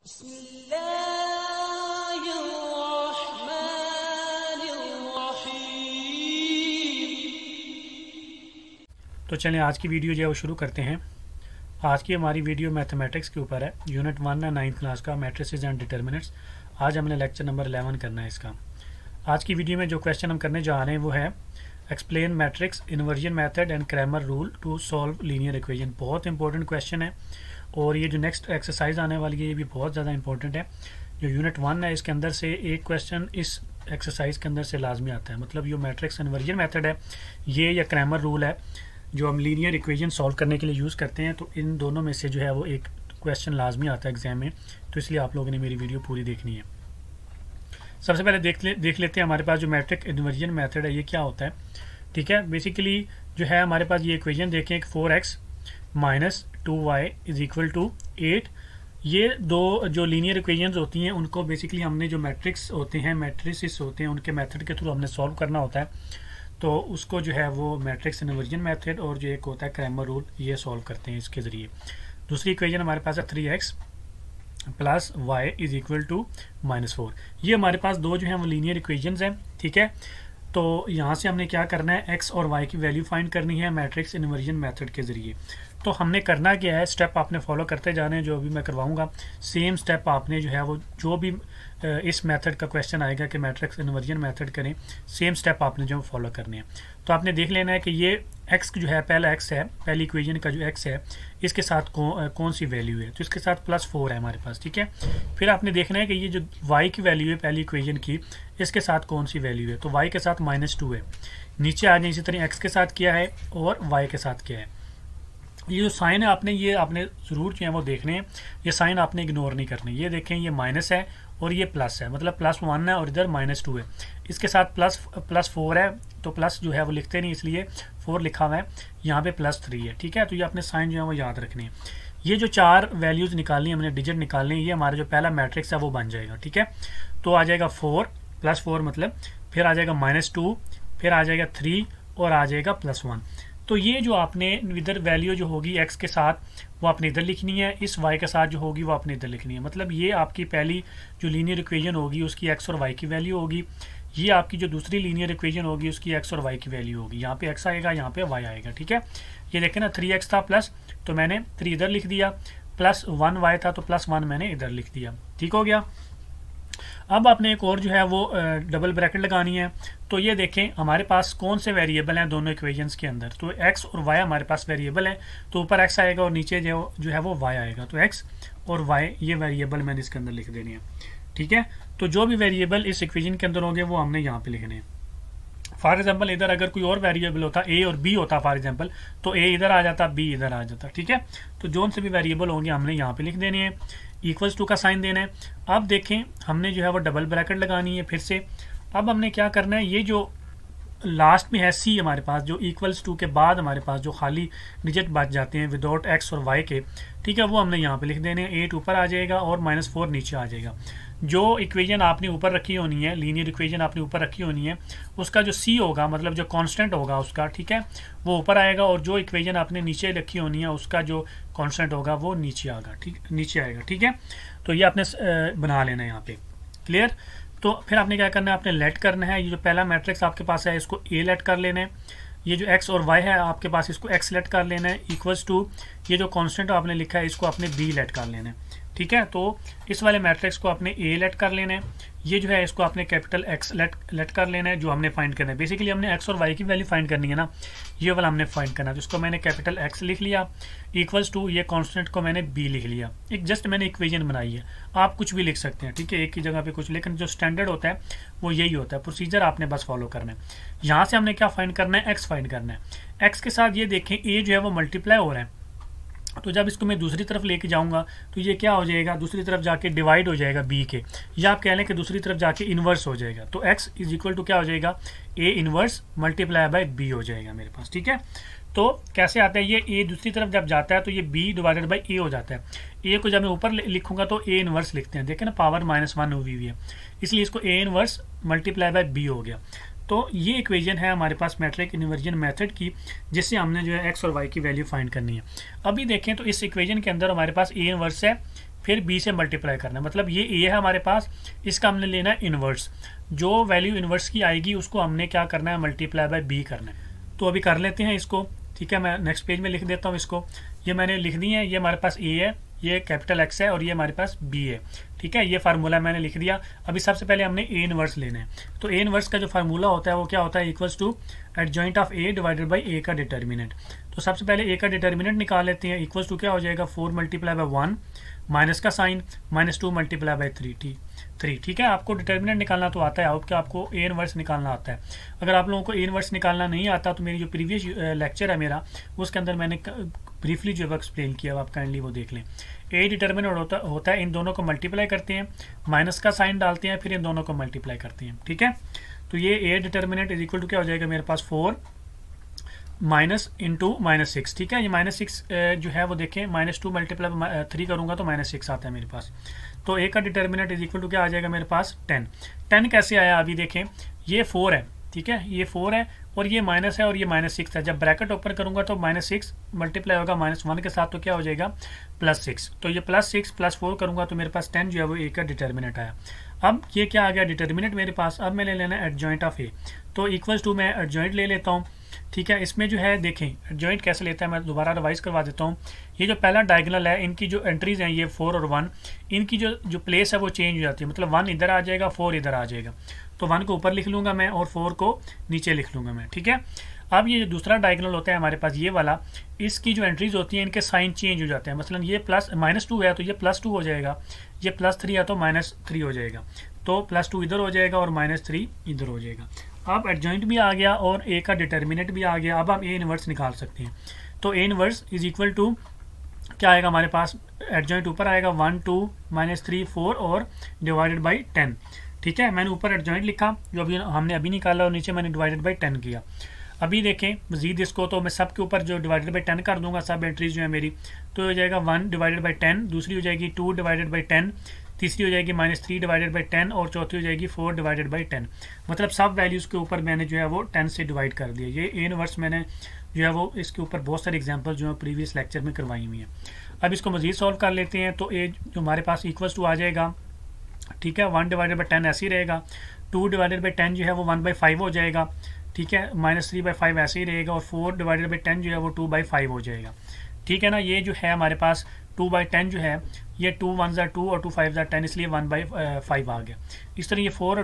तो चलें आज की वीडियो जो है वो शुरू करते हैं। आज की हमारी वीडियो मैथमेटिक्स के ऊपर है, यूनिट 1 है 9th क्लास का, मैट्रिसेस एंड डिटर्मिनेंट्स। आज हमने लेक्चर नंबर 11 करना है इसका। आज की वीडियो में जो क्वेश्चन हम करने जा रहे हैं वो है explain matrix inversion method and Cramer rule to solve linear equation. बहुत इंपॉर्टेंट क्वेश्चन है और ये जो नेक्स्ट एक्सरसाइज आने वाली है ये भी बहुत ज़्यादा इंपॉर्टेंट है। जो यूनिट 1 है इसके अंदर से एक क्वेश्चन इस एक्सरसाइज के अंदर से लाजमी आता है। मतलब जो मैट्रिक्स इन्वर्जन मेथड है ये या क्रैमर रूल है जो हम लीनियर इक्वेशन सॉल्व करने के लिए यूज़ करते हैं, तो इन दोनों में से जो है वो एक क्वेश्चन लाजमी आता है एग्जाम में। तो इसलिए आप लोगों ने मेरी वीडियो पूरी देखनी है। सबसे पहले देख लेते हैं हमारे पास जो मैट्रिक्स इन्वर्जन मेथड है ये क्या होता है। ठीक है, बेसिकली जो है हमारे पास ये इक्वेशन देखें, 4x minus 2y is equal to 8। ये दो जो लीनियर इक्वेशंस होती हैं उनको बेसिकली हमने जो मैट्रिक्स होते हैं, मैट्रिसेस होते हैं, उनके मेथड के थ्रू हमने सॉल्व करना होता है। तो उसको जो है वो मैट्रिक्स इन्वर्जन मेथड और जो एक होता है क्रैमर रूल, ये सॉल्व करते हैं इसके ज़रिए। दूसरी इक्वेशन हमारे पास है 3x plus y is equal to -4। ये हमारे पास दो जो हैं वो लीनियर इक्वेशंस हैं। ठीक है, तो यहाँ से हमने क्या करना है, x और y की वैल्यू फाइंड करनी है मैट्रिक्स इन्वर्जन मेथड के ज़रिए। तो हमने करना क्या है, स्टेप आपने फॉलो करते जाने हैं, जो अभी मैं करवाऊंगा सेम स्टेप आपने जो है वो जो भी इस मेथड का क्वेश्चन आएगा कि मैट्रिक्स इन्वर्जन मेथड करें, सेम स्टेप आपने जो फॉलो करने हैं। तो आपने देख लेना है कि ये x जो है, पहला x है, पहली इक्वेशन का जो x है इसके साथ कौन सी वैल्यू है, तो इसके साथ +4 है हमारे पास। ठीक है, फिर आपने देखना है कि ये जो y की वैल्यू है पहली इक्वेशन की, इसके साथ कौन सी वैल्यू है, तो y के साथ -2 है। नीचे आ जाए, इसी तरह x के साथ क्या है और y के साथ क्या है। ये जो साइन है ये आपने ज़रूर जो है वो देखने हैं, ये साइन आपने इग्नोर नहीं करने। ये देखें, ये माइनस है और ये प्लस है, मतलब +1 है और इधर -2 है। इसके साथ +4 है, तो प्लस जो है वो लिखते नहीं, इसलिए 4 लिखा हुआ है। यहाँ पे +3 है। ठीक है, तो ये अपने साइन जो है वो याद रखने हैं। ये जो 4 वैल्यूज़ निकालनी है, हमने डिजिट निकालने हैं, ये हमारा जो पहला मैट्रिक्स है वो बन जाएगा। ठीक है, तो आ जाएगा 4 +4 मतलब, फिर आ जाएगा -2, फिर आ जाएगा 3 और आ जाएगा +1। तो ये जो आपने इधर वैल्यू जो होगी x के साथ वो आपने इधर लिखनी है, इस y के साथ जो होगी वो आपने इधर लिखनी है। मतलब ये आपकी पहली जो लीनियर इक्वेशन होगी उसकी x और y की वैल्यू होगी। ये आपकी जो दूसरी लीनियर इक्वेशन होगी उसकी x और y की वैल्यू होगी। यहाँ पे x आएगा, यहाँ पे y आएगा। ठीक है, ये देखें ना, 3x था प्लस, तो मैंने 3 इधर लिख दिया, +1y था तो +1 मैंने इधर लिख दिया। ठीक हो गया। अब आपने एक और जो है वो डबल ब्रैकेट लगानी है। तो ये देखें हमारे पास कौन से वेरिएबल हैं दोनों इक्वेशंस के अंदर, तो x और y हमारे पास वेरिएबल है। तो ऊपर x आएगा और नीचे जो है वो y आएगा। तो x और y ये वेरिएबल मैंने इसके अंदर लिख देनी है। ठीक है, तो जो भी वेरिएबल इस इक्वेशन के अंदर होंगे वो हमने यहाँ पे लिखने हैं। फॉर एग्जाम्पल इधर अगर कोई और वेरिएबल होता, a और b होता फॉर एग्जाम्पल, तो a इधर आ जाता, b इधर आ जाता। ठीक है, तो जो से भी वेरिएबल होंगे हमने यहाँ पे लिख देने हैं, इक्वल्स टू का साइन देना है। अब देखें हमने जो है वो डबल ब्रैकेट लगानी है फिर से। अब हमने क्या करना है, ये जो लास्ट में है c हमारे पास, जो इक्वल्स टू के बाद हमारे पास जो खाली डिजिट बच जाते हैं विदाउट x और y के, ठीक है, वो हमने यहाँ पे लिख देने हैं। 8 ऊपर आ जाएगा और -4 नीचे आ जाएगा। जो इक्वेशन आपने ऊपर रखी होनी है, लीनियर इक्वेशन आपने ऊपर रखी होनी है, उसका जो c होगा, मतलब जो कांस्टेंट होगा उसका, ठीक है, वो ऊपर आएगा। और जो इक्वेशन आपने नीचे रखी होनी है उसका जो कांस्टेंट होगा वो नीचे आएगा। नीचे आएगा। ठीक है, तो ये आपने बना लेना है यहाँ पे। क्लियर। तो फिर आपने क्या करना है, आपने लेट करना है। ये जो पहला मैट्रिक्स आपके पास है इसको a लेट कर लेना है। ये जो x और y है आपके पास, इसको x लेट कर लेना है, इक्वल्स टू ये जो कांस्टेंट आपने लिखा है इसको आपने b लेट कर लेना है। ठीक है, तो इस वाले मैट्रिक्स को आपने a लेट कर लेना है। ये जो है इसको आपने कैपिटल X लेट कर लेना है, जो हमने फाइंड करना है। बेसिकली हमने x और y की वैल्यू फाइंड करनी है ना, ये वाला हमने फाइंड करना है। तो इसको मैंने कैपिटल X लिख लिया, इक्वल्स टू ये कांस्टेंट को मैंने b लिख लिया। एक जस्ट मैंने इक्वेशन बनाई है, आप कुछ भी लिख सकते हैं। ठीक है, एक की जगह पे कुछ, लेकिन जो स्टैंडर्ड होता है वो यही होता है। प्रोसीजर आपने बस फॉलो करना है। यहाँ से हमने क्या फाइंड करना है, x फाइंड करना है। x के साथ ये देखें a जो है वो मल्टीप्लाई हो रहा है, तो जब इसको मैं दूसरी तरफ लेके जाऊंगा तो ये क्या हो जाएगा, दूसरी तरफ जाके डिवाइड हो जाएगा b के, या आप कह लें कि दूसरी तरफ जाके इन्वर्स हो जाएगा। तो x इज इक्वल टू क्या हो जाएगा, a inverse multiply by b हो जाएगा मेरे पास। ठीक है, तो कैसे आता है, ये a दूसरी तरफ जब जाता है तो ये b डिवाइडेड बाई a हो जाता है। a को जब मैं ऊपर लिखूंगा तो a इन्वर्स लिखते हैं, देखें ना, पावर -1 हुई है, इसलिए इसको a inverse multiply by b हो गया। तो ये इक्वेशन है हमारे पास मैट्रिक्स इन्वर्जन मेथड की, जिससे हमने जो है x और y की वैल्यू फाइंड करनी है। अभी देखें तो इस इक्वेशन के अंदर हमारे पास a इन्वर्स है, फिर b से मल्टीप्लाई करना है। मतलब ये a है हमारे पास, इसका हमने लेना है इन्वर्स। जो वैल्यू इन्वर्स की आएगी उसको हमने क्या करना है, मल्टीप्लाई बाय b करना है। तो अभी कर लेते हैं इसको, ठीक है। मैं नेक्स्ट पेज में लिख देता हूँ इसको। ये मैंने लिख दी है, ये हमारे पास a है, ये कैपिटल X है और ये हमारे पास b है, ठीक है। ये फार्मूला मैंने लिख दिया। अभी सबसे पहले हमने a इनवर्स लेना है। तो a इनवर्स का जो फार्मूला होता है वो क्या होता है, equals to adjoint of a divided by a का डिटर्मिनेंट। तो सबसे पहले a का डिटर्मिनेंट निकाल लेते हैं। इक्वल्स टू क्या हो जाएगा, 4 मल्टीप्लाई बाई 1 माइनस का साइन -2 मल्टीप्लाई बाई 3, ठीक है। आपको डिटर्मिनेंट निकालना तो आता है, आपको a इनवर्स निकालना आता है। अगर आप लोगों को a इनवर्स निकालना नहीं आता तो मेरी जो प्रीवियस लेक्चर है मेरा, उसके अंदर मैंने ब्रीफली जो है एक्सप्लेन किया, आप काइंडली वो देख लें। a डिटर्मिनेंट होता है, इन दोनों को मल्टीप्लाई करते हैं, माइनस का साइन डालते हैं, फिर इन दोनों को मल्टीप्लाई करते हैं, ठीक है। तो ये a determinant is equal to क्या हो जाएगा मेरे पास, 4 माइनस इंटू -6, ठीक है। ये -6 जो है वो देखें, -2 मल्टीप्लाई 3 करूँगा तो -6 आता है मेरे पास। तो a का डिटर्मिनेंट इज इक्वल टू क्या आ जाएगा मेरे पास, 10 कैसे आया, अभी देखें। ये 4 है, ठीक है, ये 4 है और ये माइनस है और ये -6 है। जब ब्रैकेट ओपन करूंगा तो -6 मल्टीप्लाई होगा -1 के साथ, तो क्या हो जाएगा, +6। तो ये +6 +4 करूंगा तो मेरे पास 10 जो है वो a का डिटर्मिनेंट आया। अब ये क्या आ गया डिटर्मिनेंट मेरे पास। अब मैं ले लेना एडजॉइंट ऑफ a। तो इक्वल्स टू मैं एडजॉइंट ले लेता हूँ, ठीक है। इसमें जो है देखें एडजॉइंट कैसे लेता है, मैं दोबारा रिवाइज करवा देता हूँ। ये जो पहला डायगोनल है, इनकी जो एंट्रीज हैं ये 4 और 1, इनकी जो प्लेस है वो चेंज हो जाती है। मतलब 1 इधर आ जाएगा, 4 इधर आ जाएगा। तो 1 को ऊपर लिख लूँगा मैं और 4 को नीचे लिख लूँगा मैं, ठीक है। अब ये जो दूसरा डायगोनल होता है हमारे पास ये वाला, इसकी जो एंट्रीज होती हैं इनके साइन चेंज हो जाते हैं। मसलन ये -2 है तो ये +2 हो जाएगा, ये +3 है तो -3 हो जाएगा। तो +2 इधर हो जाएगा और -3 इधर हो जाएगा। अब एडजॉइंट भी आ गया और a का डिटर्मिनेंट भी आ गया। अब हम a इनवर्स निकाल सकते हैं। तो a inverse is equal to क्या आएगा हमारे पास, एडजॉइंट ऊपर आएगा 1 2 -3 4 और डिवाइडेड बाई 10, ठीक है। मैंने ऊपर एडजॉइंट लिखा जो अभी हमने अभी निकाला और नीचे मैंने डिवाइडेड बाई 10 किया। अभी देखें मजीद इसको, तो मैं सब के ऊपर जो डिवाइडेड बाई 10 कर दूंगा, सब एंट्रीज जो है मेरी। तो हो जाएगा 1 डिवाइडेड बाई 10, दूसरी हो जाएगी 2 डिवाइडेड बाई 10, तीसरी हो जाएगी -3 डिवाइडेड बाई 10 और चौथी हो जाएगी 4 डिवाइडेड बाई 10। मतलब सब वैल्यूज़ के ऊपर मैंने जो है वो 10 से डिवाइड कर दिया। ये a इनवर्स मैंने जो है वो इसके ऊपर बहुत सारे एग्जांपल जो है प्रीवियस लेक्चर में करवाई हुई हैं। अब इसको मजीद सॉल्व कर लेते हैं। तो a जो हमारे पास इक्वल्स टू आ जाएगा, ठीक है, 1 डिवाइडेड बाई 10 ऐसे ही रहेगा, 2 डिवाइडेड बाई 10 जो है वो 1/5 हो जाएगा, ठीक है, -3/5 ऐसे ही रहेगा और 4 डिवाइडेड बाई 10 जो है वो 2/5 हो जाएगा, ठीक है ना। ये जो है हमारे पास 2/10 जो है, ये 2 1 ज़ा 2 और 2 5 ज़ा 10, इसलिए 1/5 आ गया। इस तरह ये 4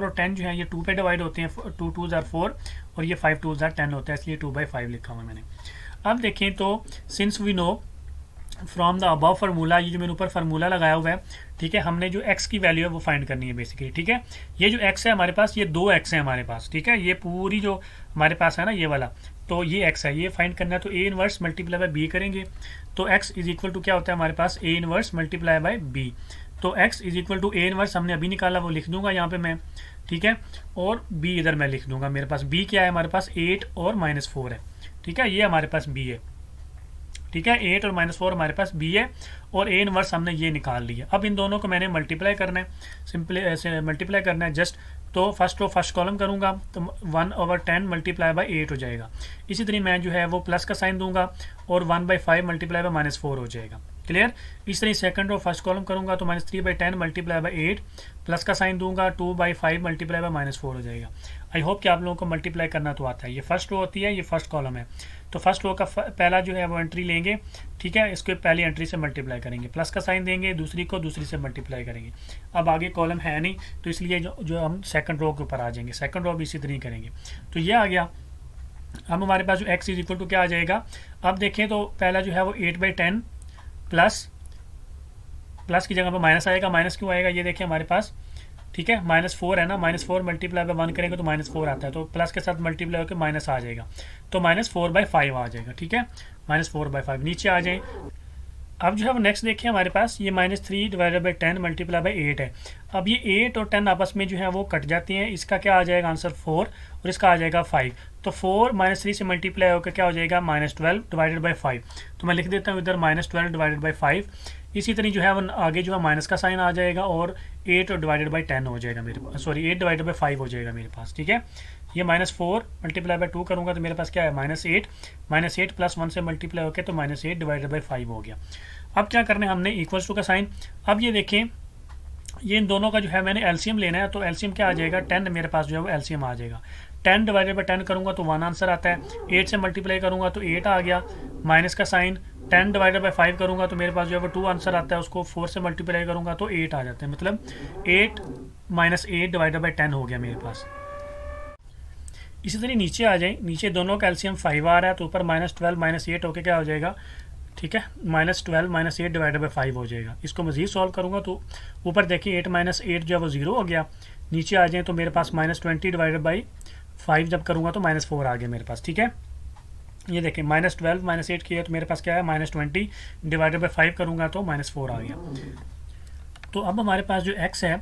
और 10 जो है ये 2 पे डिवाइड होते हैं, 2 2 ज़ा 4 और ये 5 2 ज़ा 10 होता है, इसलिए 2/5 लिखा हुआ मैंने। अब देखें तो since we know from the above formula, ये जो मैंने ऊपर फार्मूला लगाया हुआ है, ठीक है, हमने जो x की वैल्यू है वो फाइंड करनी है बेसिकली, ठीक है। ये जो x है हमारे पास, ये 2x है हमारे पास, ठीक है। ये पूरी जो हमारे पास है ना ये वाला, तो ये x है, ये फाइंड करना है। तो a inverse multiply by b करेंगे। तो x इज इक्वल टू क्या होता है हमारे पास, a inverse multiply by b। तो x is equal to a inverse हमने अभी निकाला, वो लिख दूंगा यहाँ पे मैं, ठीक है, और b इधर मैं लिख दूंगा। मेरे पास b क्या है, हमारे पास 8 और -4 है, ठीक है, ये हमारे पास b है, ठीक है। 8 और -4 हमारे पास b है और a इनवर्स हमने ये निकाल लिया। अब इन दोनों को मैंने मल्टीप्लाई करना है, सिंपली ऐसे मल्टीप्लाई करना है जस्ट। तो फर्स्ट रो फर्स्ट कॉलम करूंगा तो 1/10 मल्टीप्लाई बाय 8 हो जाएगा। इसी तरह मैं जो है वो प्लस का साइन दूंगा और 1/5 मल्टीप्लाई बाय -4 हो जाएगा, क्लियर। इस तरह सेकंड रो फर्स्ट कॉलम करूंगा तो -3/10 मल्टीप्लाई बाय 8, प्लस का साइन दूंगा 2/5 मल्टीप्लाई बाय -4 हो जाएगा। आई होप कि आप लोगों को मल्टीप्लाई करना तो आता है। ये फर्स्ट रो होती है, ये फर्स्ट कॉलम है। तो फर्स्ट रो का पहला जो है वो एंट्री लेंगे, ठीक है, इसको पहली एंट्री से मल्टीप्लाई करेंगे, प्लस का साइन देंगे, दूसरी को दूसरी से मल्टीप्लाई करेंगे। अब आगे कॉलम है नहीं तो इसलिए जो हम सेकंड रो के ऊपर आ जाएंगे, सेकंड रो भी इसी तरह करेंगे। तो ये आ गया। अब हमारे पास जो x इज इक्वल टू क्या आ जाएगा, अब देखें तो पहला जो है वो 8/10 प्लस की जगह पर माइनस आएगा। माइनस क्यों आएगा, ये देखिए हमारे पास, ठीक है, -4 है ना, -4 मल्टीप्लाई बाय 1 करेंगे तो -4 आता है, तो प्लस के साथ मल्टीप्लाई होकर माइनस आ जाएगा, तो -4/5 आ जाएगा, ठीक है, -4/5 नीचे आ जाए। अब जो है वो नेक्स्ट देखिए हमारे पास ये -3 डिवाइडेड बाई 10 मल्टीप्लाई बाई 8 है। अब ये 8 और 10 आपस में जो है वो कट जाती हैं, इसका क्या आ जाएगा आंसर 4 और इसका आ जाएगा 5। तो 4 -3 से मल्टीप्लाई होकर क्या हो जाएगा -12 डिवाइडेड बाई 5। तो मैं लिख देता हूँ इधर -12 डिवाइडेड बाई 5। इसी तरह जो है वो आगे जो है माइनस का साइन आ जाएगा और 8 डिवाइडेड बाई 10 हो जाएगा मेरे पास, सॉरी 8 डिवाइडेड बाई 5 हो जाएगा मेरे पास, ठीक है। ये -4 मल्टीप्लाई बाई 2 करूँगा तो मेरे पास क्या है -8 प्लस 1 से मल्टीप्लाई होकर तो -8 डिवाइडेड बाई 5 हो गया। अब क्या करना है हमने, इक्वल्स टू का साइन। अब ये देखें, ये इन दोनों का जो है मैंने एलसीएम लेना है, तो एलसीएम क्या आ जाएगा, 10 मेरे पास जो है वो एलसीएम आ जाएगा। 10 डिवाइडेड बाई 10 करूँगा तो 1 आंसर आता है। 8 से मल्टीप्लाई करूँगा तो 8 आ गया, माइनस का साइन। 10 डिवाइडेड बाई 5 करूँगा तो मेरे पास जो है वो 2 आंसर आता है, उसको 4 से मल्टीप्लाई करूँगा तो 8 आ जाते हैं, मतलब 8 माइनस 8 डिवाइडेड बाई 10 हो गया मेरे पास। इसी तरह नीचे आ जाए, नीचे दोनों का एलसीएम 5 आ रहा है, तो ऊपर -12 माइनस 8 होके क्या हो जाएगा, ठीक है, -12 माइनस 8 डिवाइडेड बाई 5 हो जाएगा। इसको मजीद सॉल्व करूँगा तो ऊपर देखिए 8 माइनस 8 जो है वो 0 हो गया। नीचे आ जाए तो मेरे पास -20 डिवाइडेड बाई 5 जब करूँगा तो -4 आ गया मेरे पास, ठीक है। ये देखें -12 माइनस 8 किया तो मेरे पास क्या है, -20 डिवाइडेड बाई 5 करूँगा तो -4 आ गया। तो अब हमारे पास जो x है,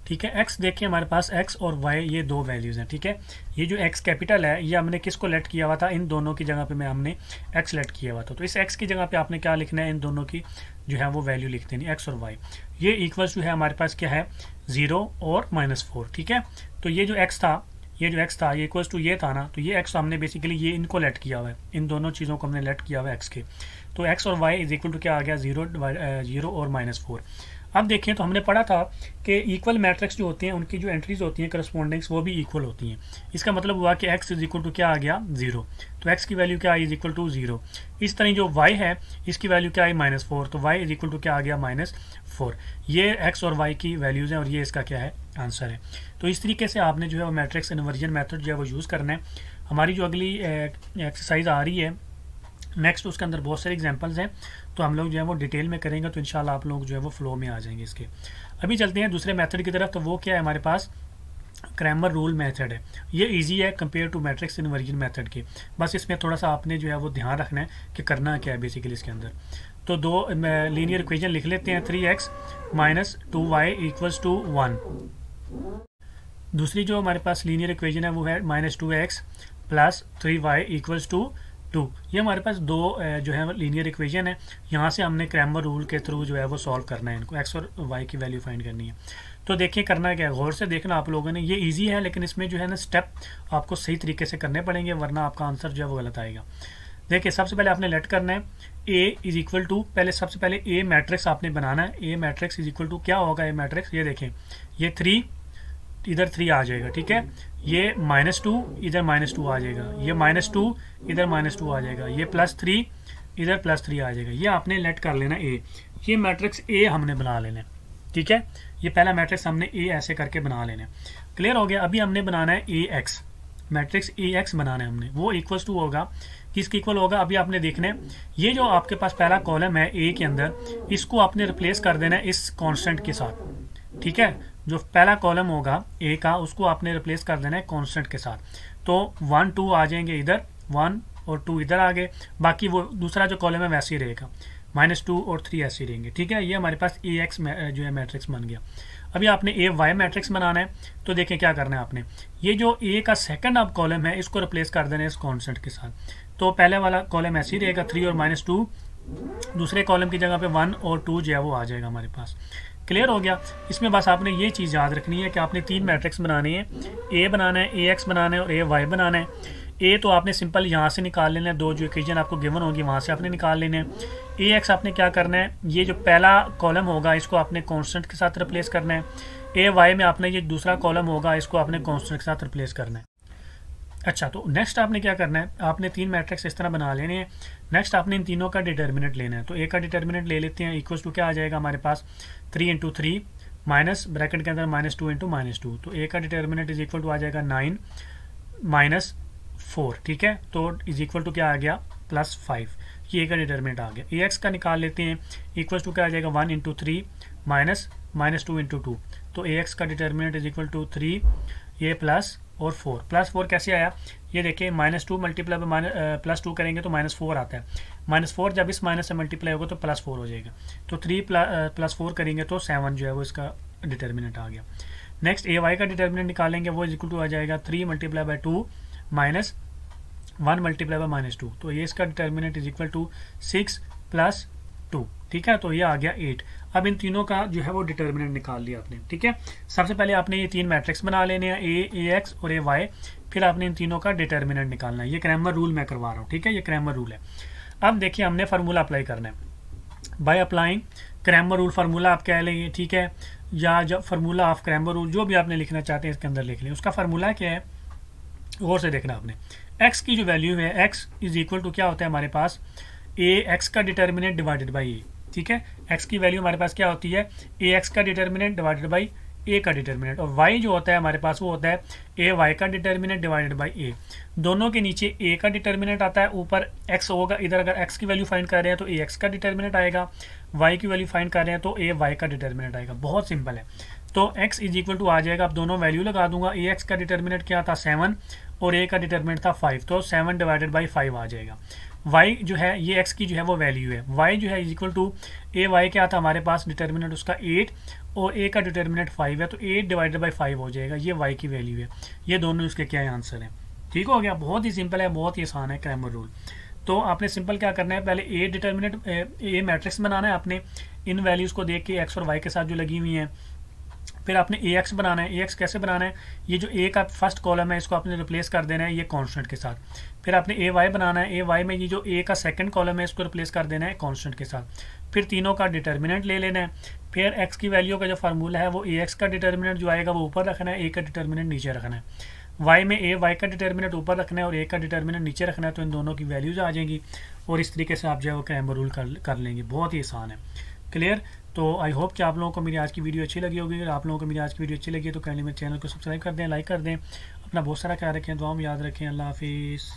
ठीक है, x देखिए हमारे पास x और y ये दो वैल्यूज़ हैं, ठीक है। ये जो x कैपिटल है ये हमने किसको लेट किया हुआ था, इन दोनों की जगह पे मैं हमने x लेट किया हुआ था। तो इस x की जगह पे आपने क्या लिखना है, इन दोनों की जो है वो वैल्यू लिख देनी, x और y। ये इक्वल्स जो है हमारे पास क्या है, 0 और -4, ठीक है। तो ये जो x था, ये इक्वल्स टू ये था ना, तो ये x हमने बेसिकली ये इनको लेट किया हुआ है, इन दोनों चीज़ों को हमने लेट किया हुआ है x के। तो x और y इज इक्वल टू क्या आ गया, 0 और -4। अब देखें तो हमने पढ़ा था कि इक्वल मैट्रिक्स जो होती हैं उनकी जो एंट्रीज होती हैं करस्पॉन्डिंग्स वो भी इक्वल होती हैं। इसका मतलब हुआ कि x इज इक्वल टू क्या आ गया, 0। तो x की वैल्यू क्या आई, इज इक्वल टू 0। इस तरह जो y है इसकी वैल्यू क्या आई, -4, तो y इज इक्वल टू क्या आ गया, -4। ये x और y की वैल्यूज़ हैं और ये इसका क्या है, आंसर है। तो इस तरीके से आपने जो है वो मैट्रिक्स इन्वर्जन मेथड जो है वो यूज़ करना है। हमारी जो अगली एक्सरसाइज आ रही है नेक्स्ट, उसके अंदर बहुत सारे एग्जांपल्स हैं, तो हम लोग जो है वो डिटेल में करेंगे, तो इंशाल्लाह आप लोग जो है वो फ्लो में आ जाएंगे इसके। अभी चलते हैं दूसरे मेथड की तरफ। तो वो क्या है, हमारे पास क्रैमर रूल मेथड है। ये इजी है compare to matrix inversion method के, बस इसमें थोड़ा सा आपने जो है वो ध्यान रखना है कि करना क्या है बेसिकली इसके अंदर। तो दो लीनियर इक्वेशन लिख लेते हैं, 3x minus 2y equals to 1। दूसरी जो हमारे पास लीनियर इक्वेशन है वो है -2x plus 3y equals to 2। ये हमारे पास दो जो है लीनियर इक्वेशन है। यहाँ से हमने क्रैमर रूल के थ्रू जो है वो सॉल्व करना है, इनको x और y की वैल्यू फाइंड करनी है। तो देखिए करना क्या है, गौर से देखना आप लोगों ने, ये इजी है लेकिन इसमें जो है ना स्टेप आपको सही तरीके से करने पड़ेंगे, वरना आपका आंसर जो है वो गलत आएगा। देखिए सबसे पहले आपने लेट करना है a इज इक्वल टू, पहले सबसे पहले a मैट्रिक्स आपने बनाना है। a matrix is equal to क्या होगा, a मैट्रिक्स ये देखें, ये 3 इधर 3 आ जाएगा, ठीक है। ये -2 इधर -2 आ जाएगा, ये -2 इधर -2 आ जाएगा, ये +3 इधर +3 आ जाएगा। ये आपने लेट कर लेना a, ये मैट्रिक्स a हमने बना लेना है, ठीक है। ये पहला मैट्रिक्स हमने a ऐसे करके बना लेना है। क्लियर हो गया। अभी हमने बनाना है ax, मैट्रिक्स ax बनाना है हमने, वो इक्वल्स टू होगा, किसके इक्वल होगा, अभी आपने देखना है ये जो आपके पास पहला कॉलम है a के अंदर, इसको आपने रिप्लेस कर देना है इस कांस्टेंट के साथ, ठीक है। जो पहला कॉलम होगा a का, उसको आपने रिप्लेस कर देना है कांस्टेंट के साथ। तो 1 2 आ जाएंगे इधर, 1 और 2 इधर आ गए, बाकी वो दूसरा जो कॉलम है वैसे ही रहेगा, -2 और 3 ऐसे ही रहेंगे, ठीक है। ये हमारे पास ax जो है मैट्रिक्स बन गया। अभी आपने ay मैट्रिक्स बनाना है, तो देखें क्या करना है आपने, ये जो a का सेकंड अब कॉलम है इसको रिप्लेस कर देना है इस कांस्टेंट के साथ। तो पहले वाला कॉलम ऐसे ही रहेगा, 3 और -2, दूसरे कॉलम की जगह पे 1 और 2 जो है वो आ जाएगा हमारे पास। क्लियर हो गया। इसमें बस आपने ये चीज़ याद रखनी है कि आपने 3 मैट्रिक्स बनाने हैं, a बनाना है, ax बनाना है और ay बनाना है। a तो आपने सिंपल यहाँ से निकाल लेना है, दो जो इक्वेशन आपको गिवन होगी वहाँ से आपने निकाल लेना है। ax आपने क्या करना है, ये जो पहला कॉलम होगा इसको आपने कांस्टेंट के साथ रिप्लेस करना है। ay में आपने ये दूसरा कॉलम होगा इसको आपने कांस्टेंट के साथ रिप्लेस करना है। अच्छा, तो नेक्स्ट आपने क्या करना है, आपने 3 मैट्रिक्स इस तरह बना लेने हैं। नेक्स्ट आपने इन तीनों का डिटर्मिनेंट लेना है। तो a का डिटर्मिनेंट ले लेते हैं, इक्वल्स टू क्या आ जाएगा हमारे पास, 3 × 3 माइनस ब्रैकेट के अंदर -2 × -2। तो a का डिटर्मिनेंट इज इक्वल टू आ जाएगा 9 -4, ठीक है। तो इज इक्वल टू क्या आ गया, +5। ये a का डिटर्मिनेंट आ गया। ax का निकाल लेते हैं, इक्वल्स टू क्या आ जाएगा, 1 × 3 माइनस -2 × 2। तो ax का डिटर्मिनेंट इज इक्वल टू 3, ये प्लस और 4, +4 कैसे आया, ये देखिए -2 मल्टीप्लाई +2 करेंगे तो -4 आता है, -4 जब इस माइनस से मल्टीप्लाई होगा तो +4 हो जाएगा। तो 3 + 4 करेंगे तो 7 जो है वो इसका डिटर्मिनेंट आ गया। नेक्स्ट ay का डिटर्मिनेंट निकालेंगे, वो इक्वल टू आ जाएगा 3 × 2 माइनस 1 × -2। तो ये इसका डिटर्मिनेंट इज इक्वल टू 6 + 2, ठीक है। तो ये आ गया 8। अब इन तीनों का जो है वो डिटर्मिनेंट निकाल लिया आपने, ठीक है। सबसे पहले आपने ये 3 मैट्रिक्स बना लेने हैं, a, ax और ay, फिर आपने इन तीनों का डिटर्मिनेंट निकालना है। ये क्रैमर रूल मैं करवा रहा हूँ, ठीक है, ये क्रैमर रूल है। अब देखिए हमने फार्मूला अप्लाई करना है। By applying Cramer rule, formula आप कह लेंगे, ठीक है, या जब फार्मूला ऑफ क्रैमर रूल, जो भी आपने लिखना चाहते हैं इसके अंदर लिख लें। उसका फार्मूला क्या है गौर से देखना आपने। एक्स की जो वैल्यू है, एक्स इज इक्वल टू क्या होता है हमारे पास, ए एक्स का डिटर्मिनेंट डिवाइडेड बाई ए, ठीक है। एक्स की वैल्यू हमारे पास क्या होती है, ए एक्स का डिटर्मिनेंट डिवाइडेड बाई ए का डिटर्मिनेंट, और वाई जो होता है हमारे पास वो होता है ए वाई का डिटर्मिनेंट डिवाइडेड बाई ए। दोनों के नीचे ए का डिटर्मिनेंट आता है, ऊपर एक्स होगा। इधर अगर एक्स की वैल्यू फाइंड कर रहे हैं तो ए एक्स का डिटर्मिनेंट आएगा, वाई की वैल्यू फाइंड कर रहे हैं तो ए वाई का डिटर्मिनेंट आएगा। बहुत सिंपल है। तो एक्स इज इक्वल टू आ जाएगा, अब दोनों वैल्यू लगा दूंगा। ए एक्स का डिटर्मिनेंट क्या था 7 और ए का डिटर्मिनेंट था 5, तो 7 डिवाइडेड बाई 5 आ जाएगा। y जो है ये x की जो है वो वैल्यू है, y जो है is equal to A Y क्या था हमारे पास डिटर्मिनेंट उसका 8 और a का डिटर्मिनेंट 5 है, तो 8 डिवाइडेड बाई 5 हो जाएगा, ये y की वैल्यू है। ये दोनों उसके क्या है आंसर है। ठीक हो गया, बहुत ही सिंपल है, बहुत ही आसान है क्रैमर रूल। तो आपने सिंपल क्या करना है, पहले ए डिटर्मिनेंट ए मैट्रिक्स बनाना है आपने, इन वैल्यूज़ को देख के x और y के साथ जो लगी हुई हैं। फिर आपने ए एक्स बनाना है। ए एक्स कैसे बनाना है, ये जो ए का फर्स्ट कॉलम है इसको आपने रिप्लेस कर देना है ये कांस्टेंट के साथ। फिर आपने ए वाई बनाना है। ए वाई में ये जो ए का सेकंड कॉलम है इसको रिप्लेस कर देना है कांस्टेंट के साथ। फिर तीनों का डिटर्मिनेंट ले लेना है। फिर एक्स की वैल्यू का जो फार्मूला है वो ए एक्स का डिटर्मिनेंट जो आएगा वो ऊपर रखना है, ए का डिटर्मिनेंट नीचे रखना है। वाई में ए वाई का डिटर्मिनेंट ऊपर रखना है और ए का डिटर्मिनेंट नीचे रखना है, तो इन दोनों की वैल्यूज आ जाएंगी और इस तरीके से आप जो है वो क्रैमर रूल कर लेंगे। बहुत ही आसान है, क्लियर। तो आई होप कि आप लोगों को मेरी आज की वीडियो अच्छी लगी होगी। अगर आप लोगों को मेरी आज की वीडियो अच्छी लगी है तो काइंडली मेरे चैनल को सब्सक्राइब कर दें, लाइक कर दें। अपना बहुत सारा ख्याल रखें, दुआ में याद रखें। अल्लाह हाफिज़।